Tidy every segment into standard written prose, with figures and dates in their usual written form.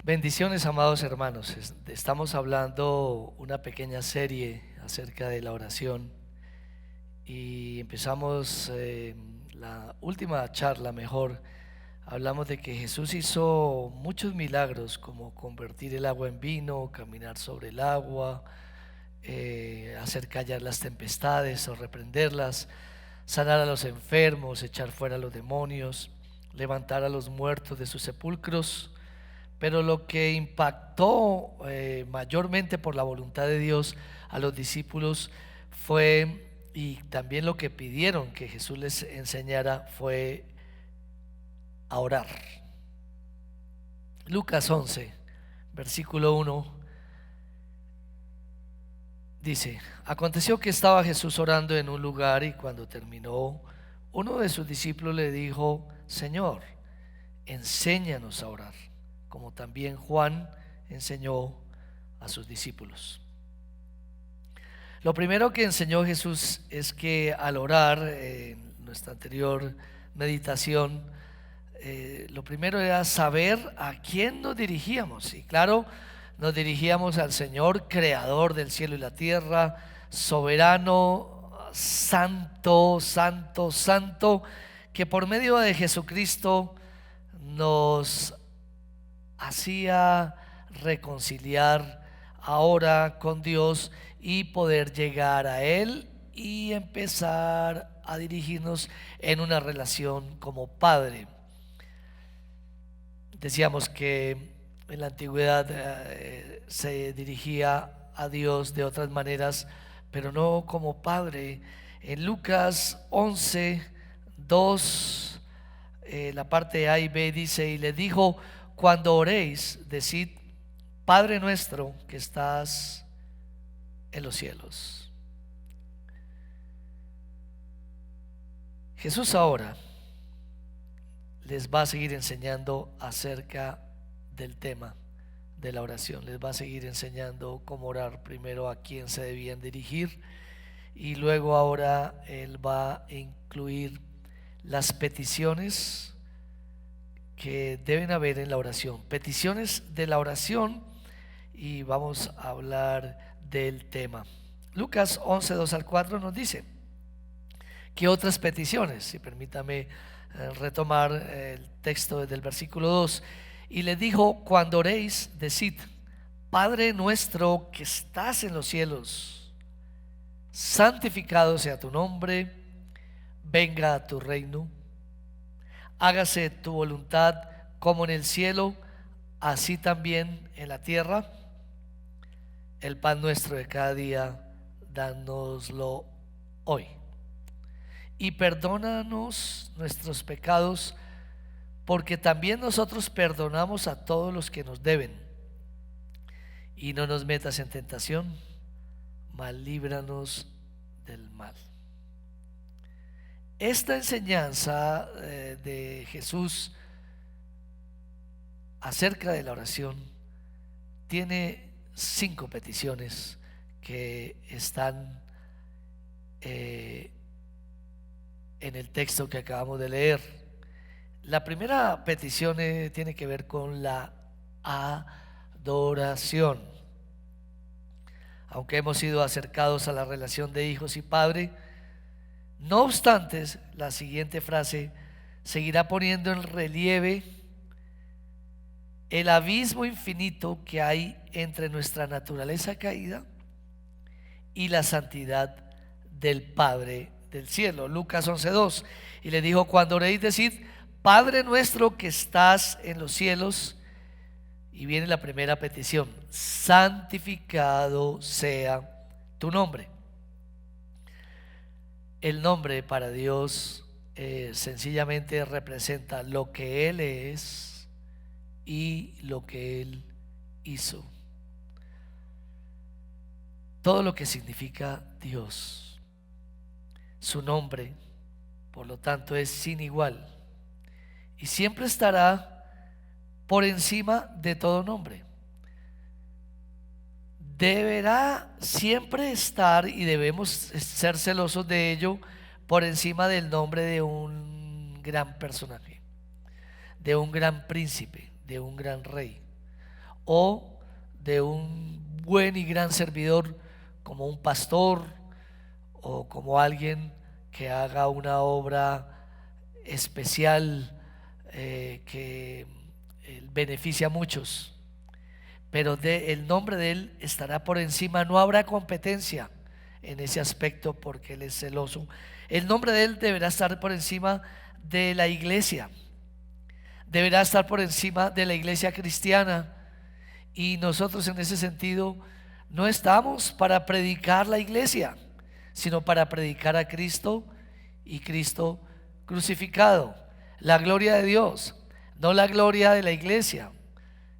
Bendiciones, amados hermanos. Estamos hablando una pequeña serie acerca de la oración y empezamos la última charla mejor. Hablamos de que Jesús hizo muchos milagros, como convertir el agua en vino, caminar sobre el agua, hacer callar las tempestades o reprenderlas, sanar a los enfermos, echar fuera a los demonios, levantar a los muertos de sus sepulcros. Pero lo que impactó mayormente por la voluntad de Dios a los discípulos fue, y también lo que pidieron que Jesús les enseñara, fue a orar. Lucas 11, versículo 1 dice: aconteció que estaba Jesús orando en un lugar, y cuando terminó, uno de sus discípulos le dijo: Señor, enséñanos a orar, como también Juan enseñó a sus discípulos. Lo primero que enseñó Jesús es que al orar, en nuestra anterior meditación, lo primero era saber a quién nos dirigíamos. Y claro, nos dirigíamos al Señor, creador del cielo y la tierra, soberano, santo, santo, santo, que por medio de Jesucristo nos hacía reconciliar ahora con Dios y poder llegar a Él y empezar a dirigirnos en una relación como Padre. Decíamos que en la antigüedad se dirigía a Dios de otras maneras, pero no como Padre. En Lucas 11, 2, la parte A y B dice: y le dijo, cuando oréis, decid, Padre nuestro que estás en los cielos. Jesús ahora les va a seguir enseñando acerca del tema de la oración. Les va a seguir enseñando cómo orar, primero a quién se debían dirigir, y luego ahora Él va a incluir las peticiones que deben haber en la oración, peticiones de la oración, y vamos a hablar del tema. Lucas 11, 2 al 4 nos dice que otras peticiones, y permítame retomar el texto desde el versículo 2. Y le dijo: cuando oréis, decid, Padre nuestro que estás en los cielos, santificado sea tu nombre, venga a tu reino, hágase tu voluntad como en el cielo, así también en la tierra. El pan nuestro de cada día, dánoslo hoy. Y perdónanos nuestros pecados, porque también nosotros perdonamos a todos los que nos deben. Y no nos metas en tentación, mas líbranos del mal. Esta enseñanza de Jesús acerca de la oración tiene 5 peticiones que están en el texto que acabamos de leer. La primera petición tiene que ver con la adoración. Aunque hemos sido acercados a la relación de hijos y padre, no obstante, la siguiente frase seguirá poniendo en relieve el abismo infinito que hay entre nuestra naturaleza caída y la santidad del Padre del cielo. Lucas 11:2. Y le dijo: cuando oréis, decid, Padre nuestro que estás en los cielos. Y viene la primera petición: santificado sea tu nombre. El nombre para Dios sencillamente representa lo que Él es y lo que Él hizo. Todo lo que significa Dios. Su nombre, por lo tanto, es sin igual y siempre estará por encima de todo nombre. Deberá siempre estar, y debemos ser celosos de ello, por encima del nombre de un gran personaje, de un gran príncipe, de un gran rey, o de un buen y gran servidor como un pastor o como alguien que haga una obra especial que beneficia a muchos, pero el nombre de Él estará por encima. No habrá competencia en ese aspecto porque Él es celoso. El nombre de Él deberá estar por encima de la iglesia, deberá estar por encima de la iglesia cristiana. Y nosotros en ese sentido no estamos para predicar la iglesia, sino para predicar a Cristo y Cristo crucificado, la gloria de Dios, no la gloria de la iglesia.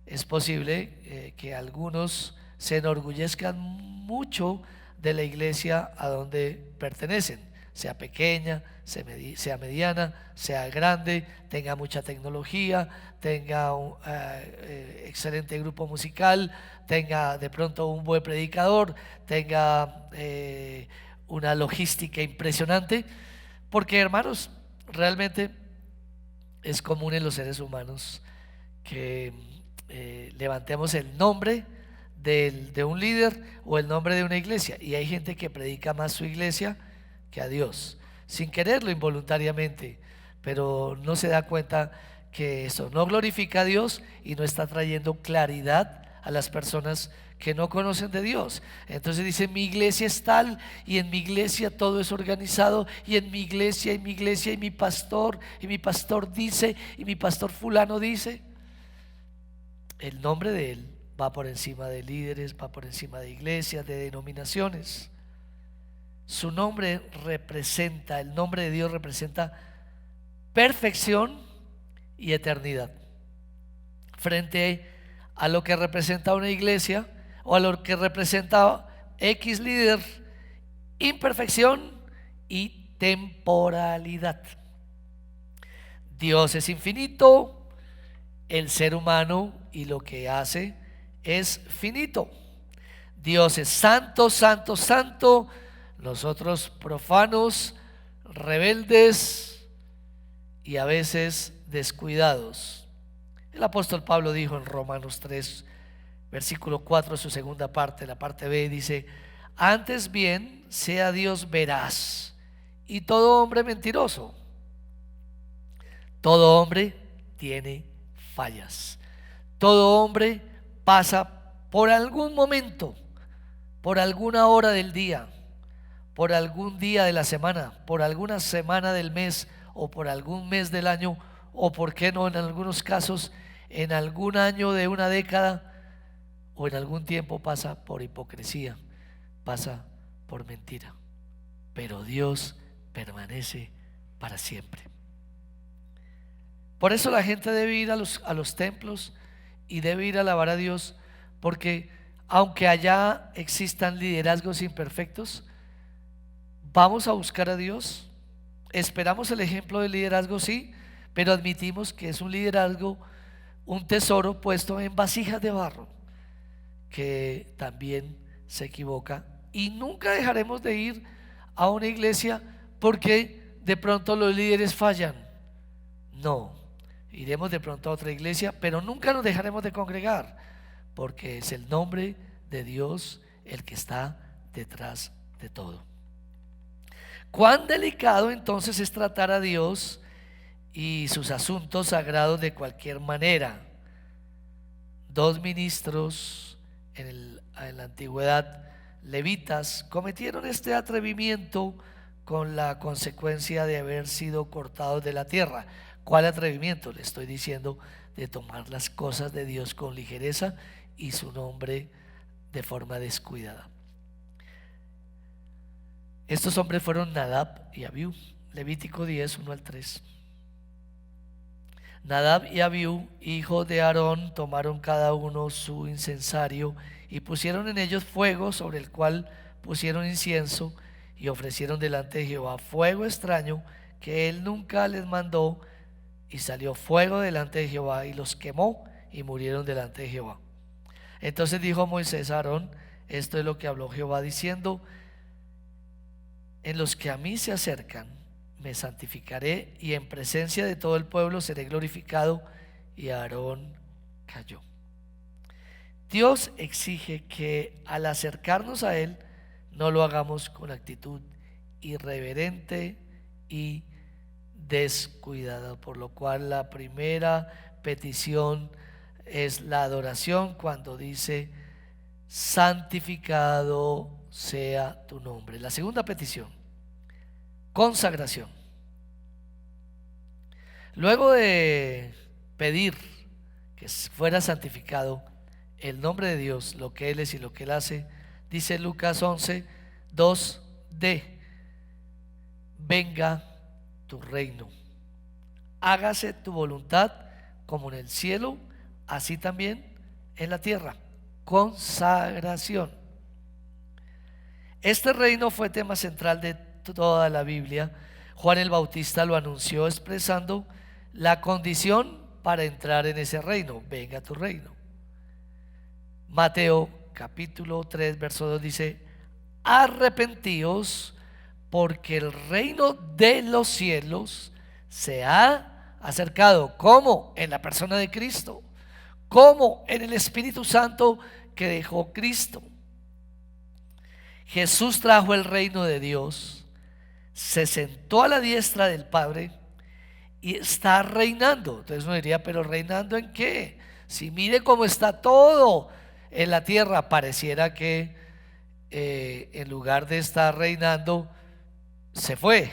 Es posible que algunos se enorgullezcan mucho de la iglesia a donde pertenecen, sea pequeña, sea mediana, sea grande, tenga mucha tecnología, tenga un excelente grupo musical, tenga de pronto un buen predicador, tenga una logística impresionante, porque hermanos, realmente es común en los seres humanos que levantemos el nombre de un líder o el nombre de una iglesia, y hay gente que predica más su iglesia que a Dios, sin quererlo, involuntariamente, pero no se da cuenta que eso no glorifica a Dios y no está trayendo claridad a las personas que no conocen de Dios. Entonces dice: mi iglesia es tal, y en mi iglesia todo es organizado, y en mi iglesia y mi pastor dice, y mi pastor fulano dice. El nombre de Él va por encima de líderes, va por encima de iglesias, de denominaciones. Su nombre representa, el nombre de Dios representa perfección y eternidad, frente a lo que representa una iglesia o a lo que representa X líder: imperfección y temporalidad. Dios es infinito, el ser humano y lo que hace es finito. Dios es santo, santo, santo. Nosotros profanos, rebeldes y a veces descuidados. El apóstol Pablo dijo en Romanos 3, versículo 4, su segunda parte, la parte B, dice: antes bien sea Dios veraz y todo hombre mentiroso. Todo hombre tiene fallas. Todo hombre pasa por algún momento, por alguna hora del día, por algún día de la semana, por alguna semana del mes, o por algún mes del año, o por qué no en algunos casos en algún año de una década, o en algún tiempo pasa por hipocresía, pasa por mentira. Pero Dios permanece para siempre. Por eso la gente debe ir a los templos y debe ir a alabar a Dios, porque aunque allá existan liderazgos imperfectos, vamos a buscar a Dios. Esperamos el ejemplo del liderazgo, sí, pero admitimos que es un liderazgo, un tesoro puesto en vasijas de barro, que también se equivoca. Y nunca dejaremos de ir a una iglesia porque de pronto los líderes fallan. No, iremos de pronto a otra iglesia, pero nunca nos dejaremos de congregar, porque es el nombre de Dios el que está detrás de todo. Cuán delicado entonces es tratar a Dios y sus asuntos sagrados de cualquier manera. Dos ministros en la antigüedad, levitas, cometieron este atrevimiento con la consecuencia de haber sido cortados de la tierra. ¿Cuál atrevimiento? Le estoy diciendo, de tomar las cosas de Dios con ligereza y su nombre de forma descuidada. Estos hombres fueron Nadab y Abiú. Levítico 10, 1 al 3. Nadab y Abiú, hijos de Aarón, tomaron cada uno su incensario y pusieron en ellos fuego, sobre el cual pusieron incienso, y ofrecieron delante de Jehová fuego extraño que él nunca les mandó, y salió fuego delante de Jehová y los quemó, y murieron delante de Jehová. Entonces dijo Moisés a Aarón: esto es lo que habló Jehová diciendo: en los que a mí se acercan me santificaré, y en presencia de todo el pueblo seré glorificado. Y Aarón cayó. Dios exige que al acercarnos a Él no lo hagamos con actitud irreverente y descuidada, por lo cual la primera petición es la adoración cuando dice santificado sea tu nombre. La segunda petición, consagración. Luego de pedir que fuera santificado el nombre de Dios, lo que Él es y lo que Él hace, dice Lucas 11, 2d: venga tu reino, hágase tu voluntad como en el cielo, así también en la tierra. Consagración. Este reino fue tema central de toda la Biblia. Juan el Bautista lo anunció expresando la condición para entrar en ese reino: venga tu reino. Mateo capítulo 3 verso 2 dice: arrepentíos, porque el reino de los cielos se ha acercado. ¿Cómo? En la persona de Cristo. ¿Cómo? En el Espíritu Santo que dejó Cristo. Jesús trajo el reino de Dios, se sentó a la diestra del Padre y está reinando. Entonces uno diría, pero ¿reinando en qué? Si mire cómo está todo en la tierra, pareciera que en lugar de estar reinando se fue,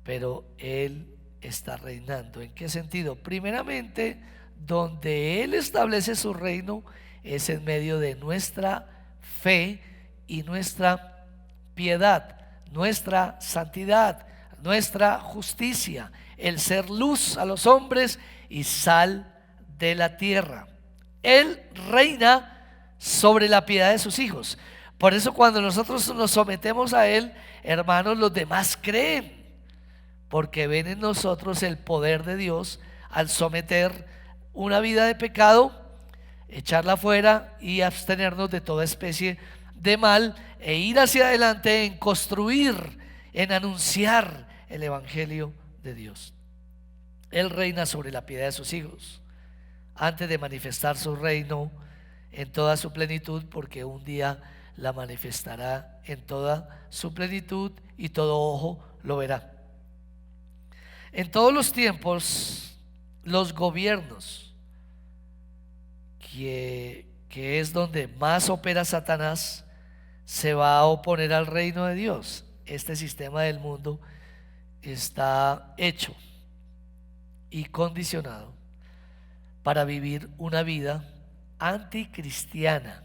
pero Él está reinando. ¿En qué sentido? Primeramente, donde Él establece su reino es en medio de nuestra fe y nuestra piedad, nuestra santidad, nuestra justicia, el ser luz a los hombres y sal de la tierra. Él reina sobre la piedad de sus hijos. Por eso cuando nosotros nos sometemos a Él, hermanos, los demás creen, porque ven en nosotros el poder de Dios al someter una vida de pecado, echarla fuera y abstenernos de toda especie de mal e ir hacia adelante en construir, en anunciar el evangelio de Dios. Él reina sobre la piedad de sus hijos antes de manifestar su reino en toda su plenitud, porque un día la manifestará en toda su plenitud y todo ojo lo verá. En todos los tiempos, los gobiernos, que es donde más opera Satanás, se va a oponer al reino de Dios. Este sistema del mundo está hecho y condicionado para vivir una vida anticristiana.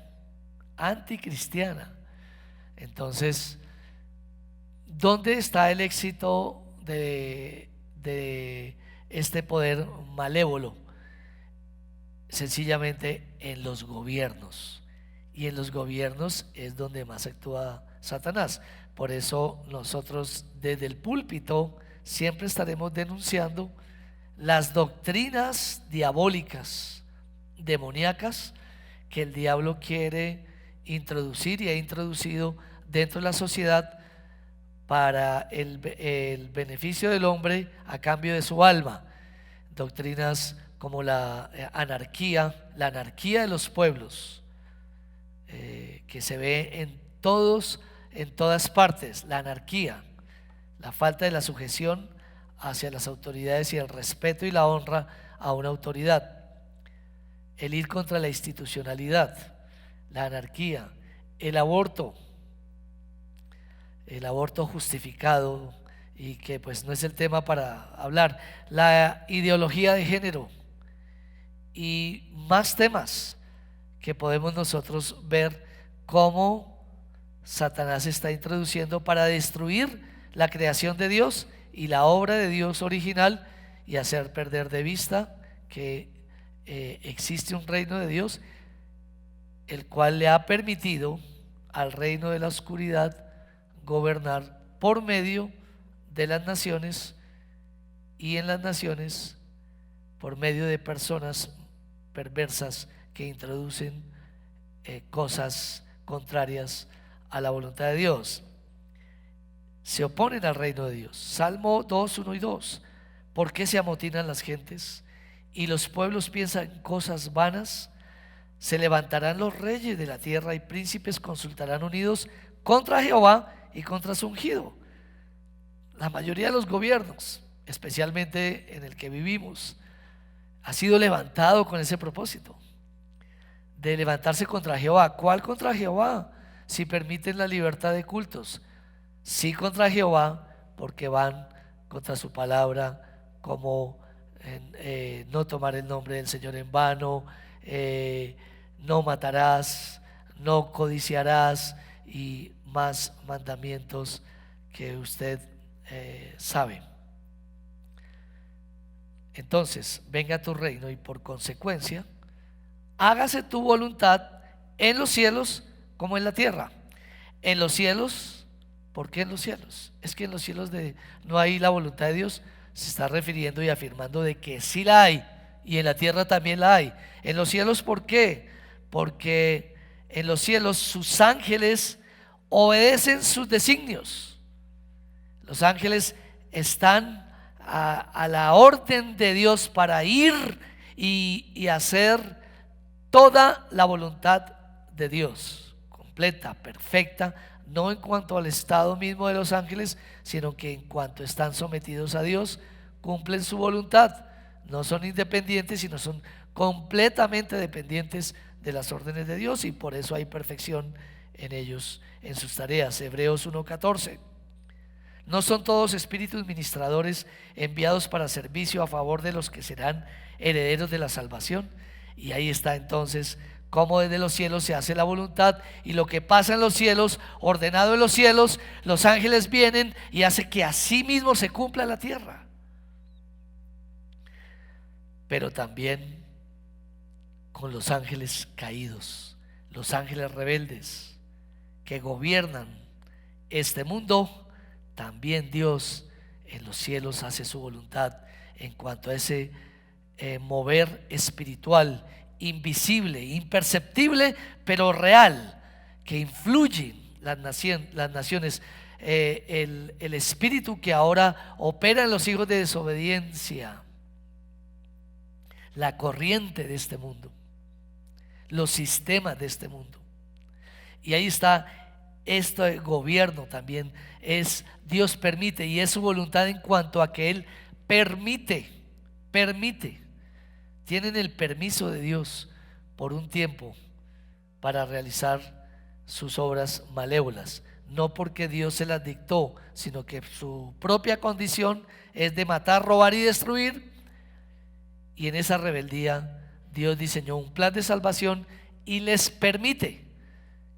Entonces, ¿dónde está el éxito de este poder malévolo? Sencillamente en los gobiernos. Y en los gobiernos es donde más actúa Satanás. Por eso nosotros desde el púlpito siempre estaremos denunciando las doctrinas diabólicas, demoníacas, que el diablo quiere introducir y ha introducido dentro de la sociedad para el beneficio del hombre a cambio de su alma. Doctrinas como la anarquía de los pueblos, que se ve en todas partes. La anarquía, la falta de la sujeción hacia las autoridades y el respeto y la honra a una autoridad, el ir contra la institucionalidad, la anarquía, el aborto justificado, y que pues no es el tema para hablar, la ideología de género y más temas que podemos nosotros ver cómo Satanás está introduciendo para destruir la creación de Dios y la obra de Dios original, y hacer perder de vista que existe un reino de Dios, el cual le ha permitido al reino de la oscuridad gobernar por medio de las naciones, y en las naciones por medio de personas perversas que introducen cosas contrarias a la voluntad de Dios. Se oponen al reino de Dios. Salmo 2, 1 y 2: ¿por qué se amotinan las gentes y los pueblos piensan cosas vanas? Se levantarán los reyes de la tierra y príncipes consultarán unidos contra Jehová y contra su ungido. La mayoría de los gobiernos, especialmente en el que vivimos, ha sido levantado con ese propósito de levantarse contra Jehová. ¿Cuál contra Jehová? Si permiten la libertad de cultos. Sí, contra Jehová, porque van contra su palabra, como no tomar el nombre del Señor en vano, no matarás, no codiciarás y más mandamientos que usted sabe. Entonces, venga tu reino y por consecuencia, hágase tu voluntad en los cielos como en la tierra. En los cielos, ¿por qué en los cielos? Es que en los cielos no hay la voluntad de Dios. Se está refiriendo y afirmando de que sí la hay, y en la tierra también la hay. En los cielos, ¿por qué? Porque en los cielos sus ángeles obedecen sus designios. Los ángeles están a la orden de Dios para ir y hacer toda la voluntad de Dios, completa, perfecta, no en cuanto al estado mismo de los ángeles, sino que en cuanto están sometidos a Dios, cumplen su voluntad. No son independientes, sino son completamente dependientes de las órdenes de Dios, y por eso hay perfección en ellos, en sus tareas. Hebreos 1:14. ¿No son todos espíritus ministradores enviados para servicio a favor de los que serán herederos de la salvación? Y ahí está entonces cómo desde los cielos se hace la voluntad, y lo que pasa en los cielos, ordenado en los cielos, los ángeles vienen y hace que así mismo se cumpla en la tierra. Pero también con los ángeles caídos, los ángeles rebeldes que gobiernan este mundo, también Dios en los cielos hace su voluntad en cuanto a ese mover espiritual, invisible, imperceptible, pero real, que influyen las naciones. El espíritu que ahora opera en los hijos de desobediencia, la corriente de este mundo, los sistemas de este mundo. Y ahí está este gobierno también. Dios permite, y es su voluntad en cuanto a que Él permite. Tienen el permiso de Dios por un tiempo para realizar sus obras malévolas, no porque Dios se las dictó, sino que su propia condición es de matar, robar y destruir. Y en esa rebeldía Dios diseñó un plan de salvación y les permite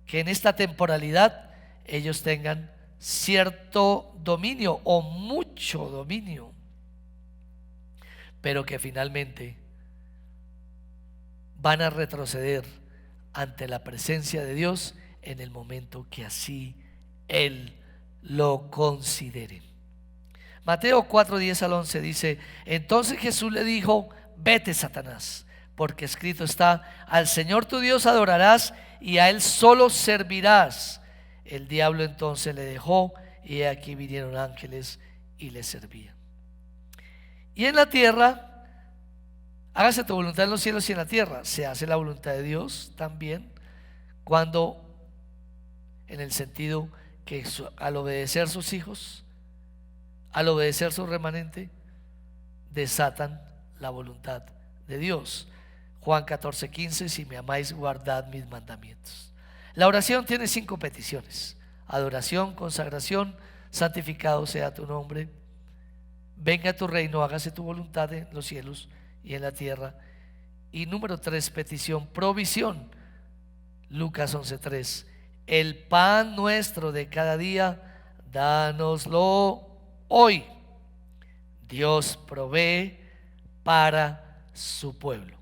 que en esta temporalidad ellos tengan cierto dominio o mucho dominio, pero que finalmente van a retroceder ante la presencia de Dios en el momento que así Él lo considere. Mateo 4:10-11 dice: entonces Jesús le dijo: vete, Satanás, porque escrito está: al Señor tu Dios adorarás y a Él solo servirás. El diablo entonces le dejó, y aquí vinieron ángeles y le servían. Y en la tierra, hágase tu voluntad en los cielos y en la tierra. Se hace la voluntad de Dios también cuando, en el sentido que al obedecer sus hijos, al obedecer su remanente, desatan la voluntad de Dios. Juan 14:15: si me amáis, guardad mis mandamientos. La oración tiene 5 peticiones: adoración, consagración, santificado sea tu nombre, venga tu reino, hágase tu voluntad en los cielos y en la tierra. Y número 3, petición, provisión. Lucas 11:3: el pan nuestro de cada día, dánoslo hoy. Dios provee para su pueblo.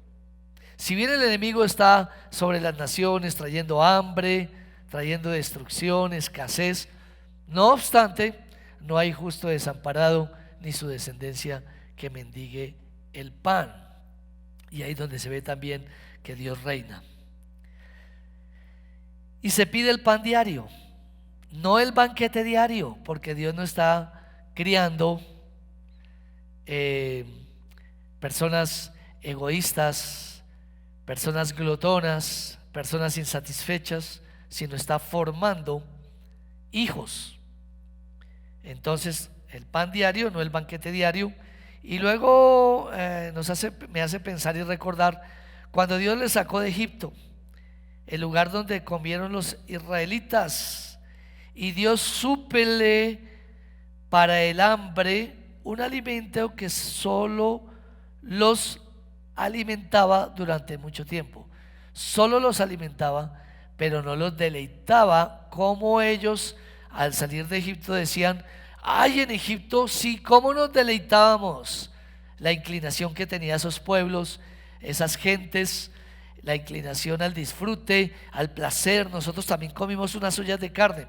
Si bien el enemigo está sobre las naciones trayendo hambre, trayendo destrucción, escasez, no obstante, no hay justo desamparado ni su descendencia que mendigue el pan. Y ahí es donde se ve también que Dios reina. Y se pide el pan diario, no el banquete diario, porque Dios no está criando personas egoístas, personas glotonas, personas insatisfechas, sino está formando hijos. Entonces, el pan diario, no el banquete diario. Y luego me hace pensar y recordar cuando Dios les sacó de Egipto, el lugar donde comieron los israelitas, y Dios súpele para el hambre un alimento que solo los alimentaba durante mucho tiempo. Solo los alimentaba, pero no los deleitaba, como ellos al salir de Egipto decían: ay, en Egipto sí, cómo nos deleitábamos. La inclinación que tenían esos pueblos, esas gentes, la inclinación al disfrute, al placer. Nosotros también comimos unas ollas de carne.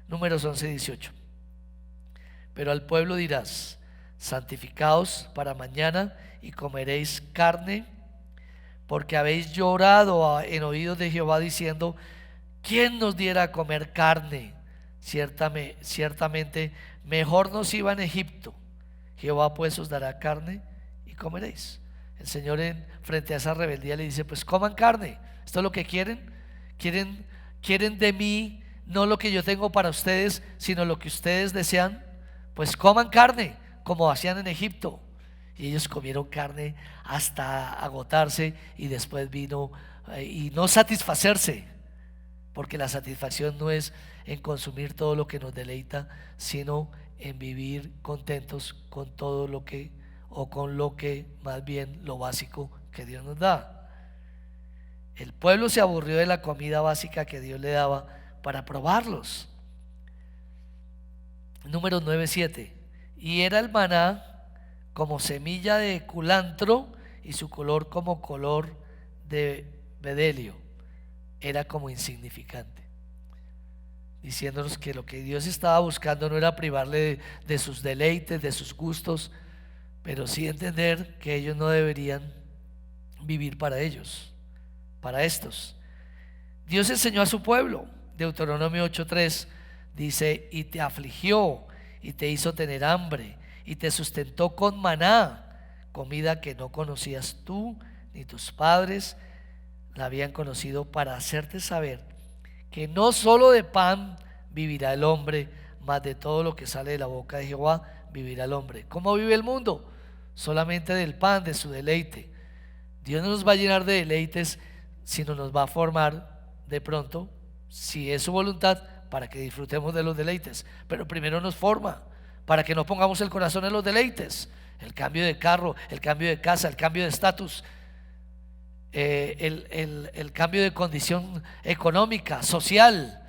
Números 11:18. Pero al pueblo dirás: santificaos para mañana y comeréis carne, porque habéis llorado en oídos de Jehová diciendo: ¿quién nos diera a comer carne? Ciertamente mejor nos iba en Egipto. Jehová pues os dará carne y comeréis. El Señor frente a esa rebeldía le dice: pues coman carne. ¿Esto es lo que quieren? ¿Quieren de mí no lo que yo tengo para ustedes, sino lo que ustedes desean? Pues coman carne, como hacían en Egipto. Y ellos comieron carne hasta agotarse, y después vino y no satisfacerse, porque la satisfacción no es en consumir todo lo que nos deleita, sino en vivir contentos con todo lo que, o con lo que, más bien lo básico que Dios nos da. El pueblo se aburrió de la comida básica que Dios le daba para probarlos. Números 9:7. Y era el maná como semilla de culantro, y su color como color de bedelio. Era como insignificante, diciéndonos que lo que Dios estaba buscando no era privarle de sus deleites, de sus gustos, pero sí entender que ellos no deberían vivir para ellos, para estos. Dios enseñó a su pueblo. Deuteronomio 8:3 dice: y te afligió y te hizo tener hambre y te sustentó con maná, comida que no conocías tú ni tus padres la habían conocido, para hacerte saber que no solo de pan vivirá el hombre, mas de todo lo que sale de la boca de Jehová vivirá el hombre. ¿Cómo vive el mundo? Solamente del pan, de su deleite. Dios no nos va a llenar de deleites, sino nos va a formar de pronto, si es su voluntad, para que disfrutemos de los deleites. Pero primero nos forma para que no pongamos el corazón en los deleites. El cambio de carro, el cambio de casa, el cambio de estatus, el cambio de condición económica, social.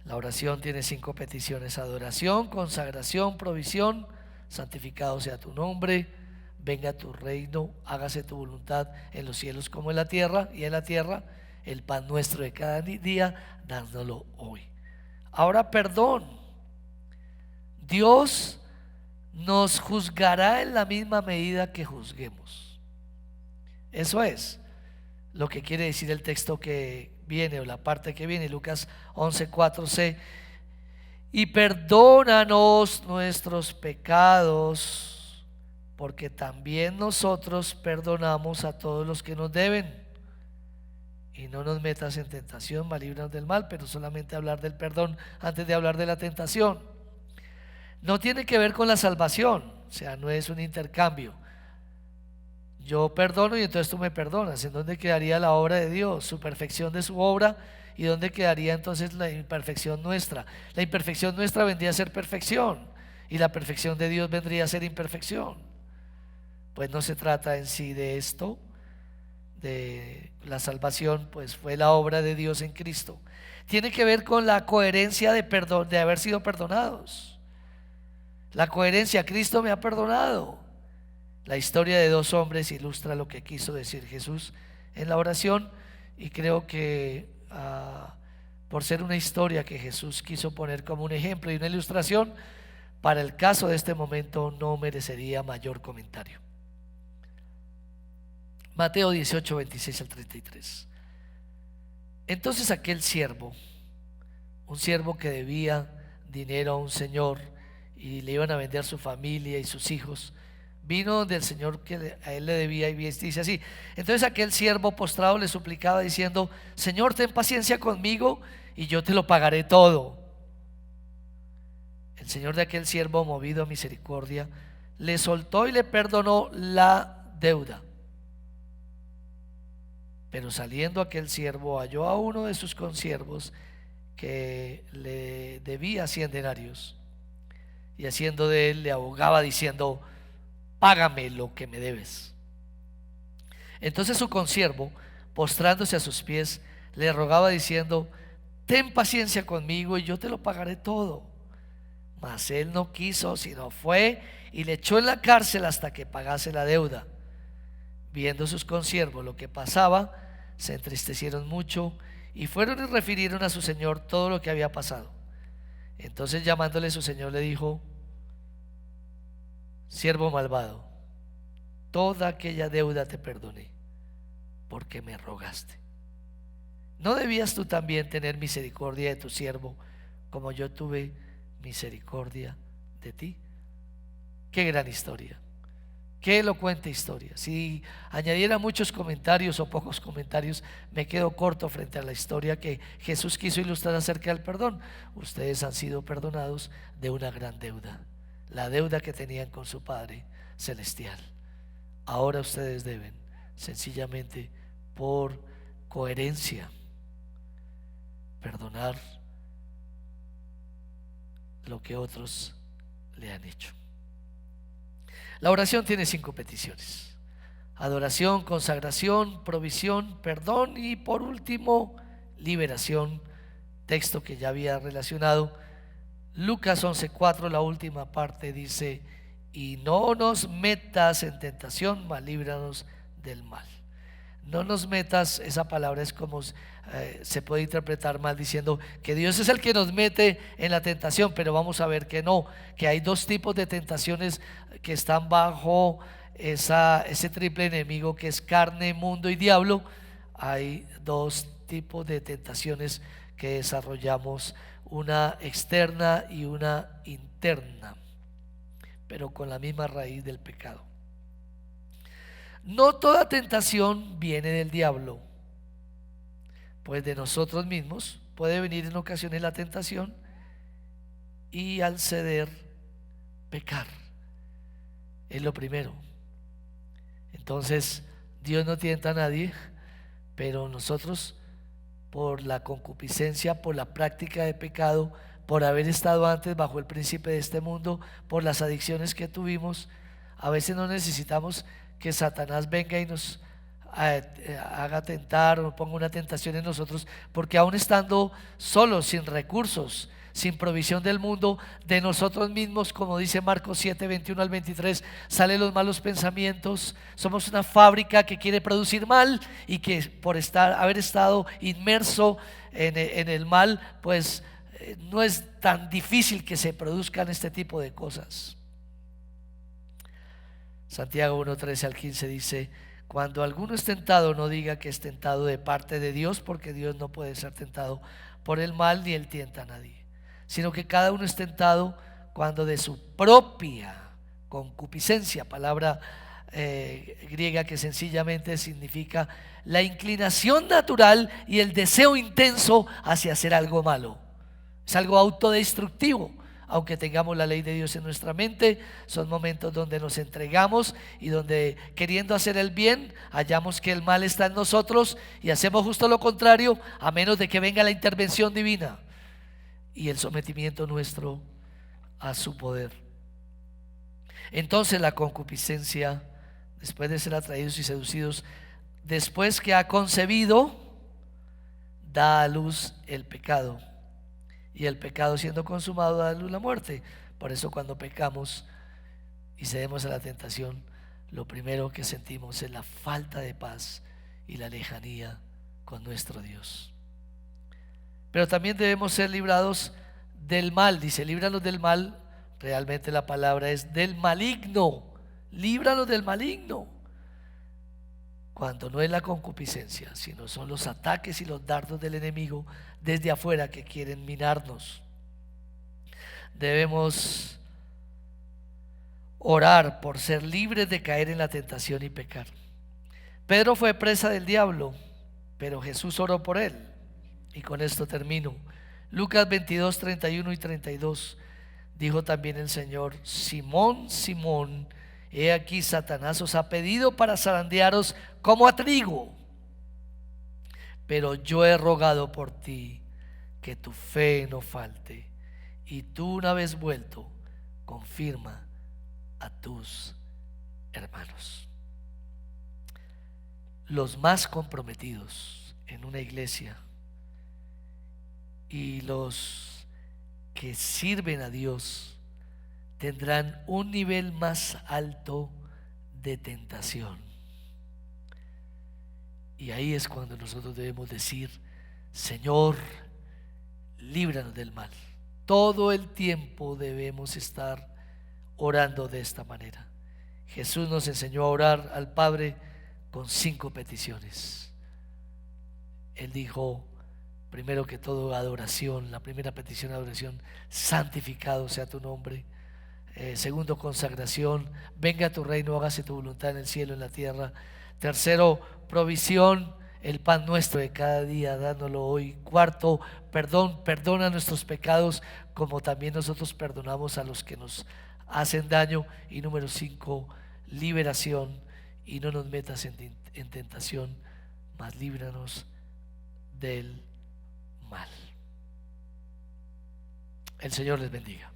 La oración tiene 5 peticiones: adoración, consagración, provisión. Santificado sea tu nombre, venga tu reino, hágase tu voluntad en los cielos como en la tierra. Y en la tierra el pan nuestro de cada día, dándolo hoy. Ahora, perdón. Dios nos juzgará en la misma medida que juzguemos. Eso es lo que quiere decir el texto que viene, o la parte que viene, Lucas 11:4c. Y perdónanos nuestros pecados, porque también nosotros perdonamos a todos los que nos deben. Y no nos metas en tentación, mas líbranos del mal. Pero solamente hablar del perdón antes de hablar de la tentación. No tiene que ver con la salvación, o sea, no es un intercambio. Yo perdono y entonces tú me perdonas. ¿En dónde quedaría la obra de Dios, su perfección de su obra? ¿Y dónde quedaría entonces la imperfección nuestra? La imperfección nuestra vendría a ser perfección, y la perfección de Dios vendría a ser imperfección. Pues no se trata en sí de esto. De la salvación, pues fue la obra de Dios en Cristo. Tiene que ver con la coherencia de perdón, de haber sido perdonados. La coherencia: Cristo me ha perdonado. La historia de 2 hombres ilustra lo que quiso decir Jesús en la oración, y creo que por ser una historia que Jesús quiso poner como un ejemplo y una ilustración, para el caso de este momento no merecería mayor comentario. Mateo 18, 26 al 33. Entonces aquel siervo, un siervo que debía dinero a un señor y le iban a vender su familia y sus hijos, vino donde el Señor que a él le debía y dice así: entonces aquel siervo postrado le suplicaba diciendo: Señor, ten paciencia conmigo y yo te lo pagaré todo. El Señor de aquel siervo, movido a misericordia, le soltó y le perdonó la deuda. Pero saliendo aquel siervo halló a uno de sus consiervos que le debía 100 denarios, y haciendo de él le abogaba diciendo: págame lo que me debes. Entonces su consiervo, postrándose a sus pies, le rogaba diciendo: ten paciencia conmigo y yo te lo pagaré todo. Mas él no quiso, sino fue y le echó en la cárcel hasta que pagase la deuda. Viendo sus consiervos lo que pasaba, se entristecieron mucho y fueron y refirieron a su señor todo lo que había pasado. Entonces, llamándole su señor, le dijo: siervo malvado, toda aquella deuda te perdoné, porque me rogaste. ¿No debías tú también tener misericordia de tu siervo, como yo tuve misericordia de ti? Qué gran historia, qué elocuente historia. Si añadiera muchos comentarios o pocos comentarios, me quedo corto frente a la historia que Jesús quiso ilustrar acerca del perdón. Ustedes han sido perdonados de una gran deuda, la deuda que tenían con su Padre Celestial. Ahora ustedes deben, sencillamente por coherencia, perdonar lo que otros le han hecho. La oración tiene 5 peticiones: adoración, consagración, provisión, perdón y por último liberación, texto que ya había relacionado. Lucas 11:4, la última parte, dice: y no nos metas en tentación, mas líbranos del mal. No nos metas, esa palabra es como se puede interpretar mal diciendo que Dios es el que nos mete en la tentación, pero vamos a ver que no, que hay 2 tipos de tentaciones que están bajo ese triple enemigo que es carne, mundo y diablo. Hay 2 tipos de tentaciones que desarrollamos, una externa y una interna, pero con la misma raíz del pecado. No toda tentación viene del diablo, pues de nosotros mismos puede venir en ocasiones la tentación y al ceder pecar. Es lo primero. Entonces Dios no tienta a nadie, pero nosotros, por la concupiscencia, por la práctica de pecado, por haber estado antes bajo el príncipe de este mundo, por las adicciones que tuvimos, a veces no necesitamos que Satanás venga y nos haga tentar o ponga una tentación en nosotros, porque aún estando solos, sin recursos, sin provisión del mundo, de nosotros mismos, como dice Marcos 7, 21 al 23, salen los malos pensamientos. Somos una fábrica que quiere producir mal y que por haber estado inmerso en el mal, pues no es tan difícil que se produzcan este tipo de cosas. Santiago 1, 13 al 15 dice: cuando alguno es tentado, no diga que es tentado de parte de Dios, porque Dios no puede ser tentado por el mal, ni él tienta a nadie, sino que cada uno es tentado cuando de su propia concupiscencia, palabra griega que sencillamente significa la inclinación natural y el deseo intenso hacia hacer algo malo. Es algo autodestructivo. Aunque tengamos la ley de Dios en nuestra mente, son momentos donde nos entregamos y donde, queriendo hacer el bien, hallamos que el mal está en nosotros y hacemos justo lo contrario, a menos de que venga la intervención divina y el sometimiento nuestro a su poder. Entonces la concupiscencia, después de ser atraídos y seducidos, después que ha concebido, da a luz el pecado. Y el pecado, siendo consumado, da a luz la muerte. Por eso cuando pecamos y cedemos a la tentación, lo primero que sentimos es la falta de paz y la lejanía con nuestro Dios. Pero también debemos ser librados del mal. Dice: líbranos del mal. Realmente la palabra es del maligno. Líbranos del maligno. Cuando no es la concupiscencia, sino son los ataques y los dardos del enemigo desde afuera que quieren minarnos. Debemos orar por ser libres de caer en la tentación y pecar. Pedro fue presa del diablo, pero Jesús oró por él. Y con esto termino. Lucas 22, 31 y 32. Dijo también el Señor: Simón, Simón, he aquí Satanás os ha pedido para zarandearos como a trigo, pero yo he rogado por ti que tu fe no falte, y tú, una vez vuelto, confirma a tus hermanos. Los más comprometidos en una iglesia y los que sirven a Dios tendrán un nivel más alto de tentación. Y ahí es cuando nosotros debemos decir: Señor, líbranos del mal. Todo el tiempo debemos estar orando de esta manera. Jesús nos enseñó a orar al Padre con 5 peticiones. Él dijo, primero que todo, adoración. La primera petición, adoración: santificado sea tu nombre. Segundo, consagración: venga tu reino, hágase tu voluntad en el cielo, en la tierra. Tercero, provisión: el pan nuestro de cada día, dándolo hoy. Cuarto, perdón: perdona nuestros pecados como también nosotros perdonamos a los que nos hacen daño. Y número 5, liberación: y no nos metas en tentación, mas líbranos del mal. El Señor les bendiga.